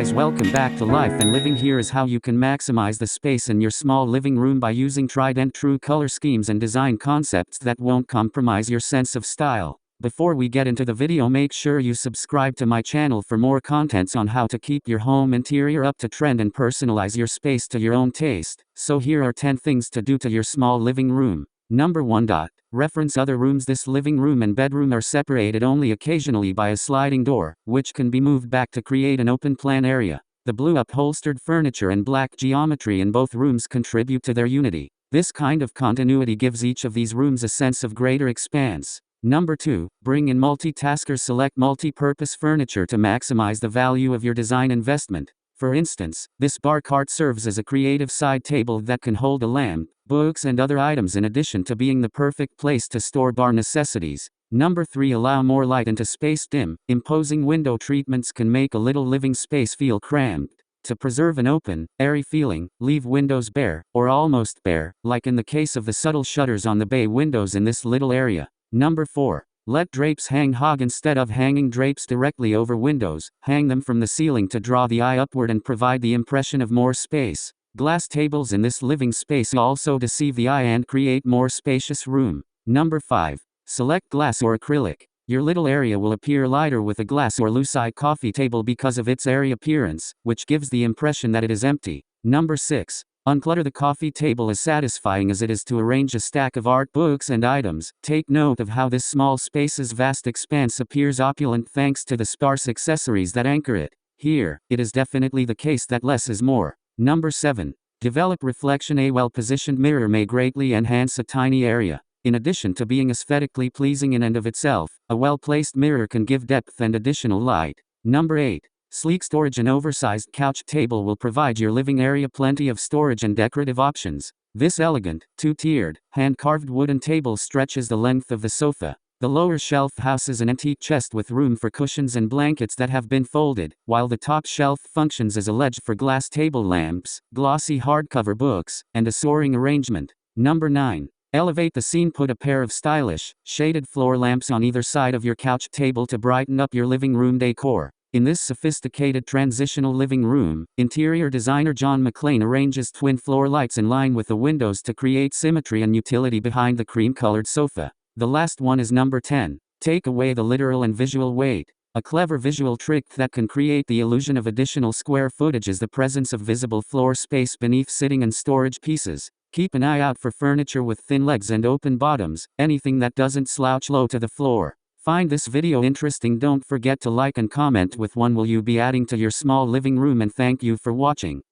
guys, welcome back to Life and Living. Here is how you can maximize the space in your small living room by using tried and true color schemes and design concepts that won't compromise your sense of style. Before we get into the video, make sure you subscribe to my channel for more contents on how to keep your home interior up to trend and personalize your space to your own taste. So here are 10 things to do to your small living room. Number 1. Reference other rooms. This living room and bedroom are separated only occasionally by a sliding door, which can be moved back to create an open plan area. The blue upholstered furniture and black geometry in both rooms contribute to their unity. This kind of continuity gives each of these rooms a sense of greater expanse. Number 2. Bring in multitaskers. Select multi-purpose furniture to maximize the value of your design investment. For instance, this bar cart serves as a creative side table that can hold a lamp, books and other items, in addition to being the perfect place to store bar necessities. Number 3. Allow more light into space. Dim, imposing window treatments can make a little living space feel cramped. To preserve an open, airy feeling, leave windows bare, or almost bare, like in the case of the subtle shutters on the bay windows in this little area. Number 4. Let drapes hang high. Instead of hanging drapes directly over windows, hang them from the ceiling to draw the eye upward and provide the impression of more space. Glass tables in this living space also deceive the eye and create more spacious room. Number 5. Select glass or acrylic. Your little area will appear lighter with a glass or lucite coffee table because of its airy appearance, which gives the impression that it is empty. Number 6. Unclutter the coffee table. As satisfying as it is to arrange a stack of art, books and items, take note of how this small space's vast expanse appears opulent thanks to the sparse accessories that anchor it. Here, it is definitely the case that less is more. Number 7. Develop reflection. A well-positioned mirror may greatly enhance a tiny area. In addition to being aesthetically pleasing in and of itself, a well-placed mirror can give depth and additional light. Number 8. Sleek storage. An oversized couch table will provide your living area plenty of storage and decorative options. This elegant, two-tiered, hand-carved wooden table stretches the length of the sofa. The lower shelf houses an antique chest with room for cushions and blankets that have been folded, while the top shelf functions as a ledge for glass table lamps, glossy hardcover books, and a soaring arrangement. Number 9. Elevate the scene. Put a pair of stylish, shaded floor lamps on either side of your couch table to brighten up your living room decor. In this sophisticated transitional living room, interior designer John McClane arranges twin floor lights in line with the windows to create symmetry and utility behind the cream-colored sofa. The last one is number 10. Take away the literal and visual weight. A clever visual trick that can create the illusion of additional square footage is the presence of visible floor space beneath sitting and storage pieces. Keep an eye out for furniture with thin legs and open bottoms, anything that doesn't slouch low to the floor. Find this video interesting? Don't forget to like and comment with one will you be adding to your small living room, and thank you for watching.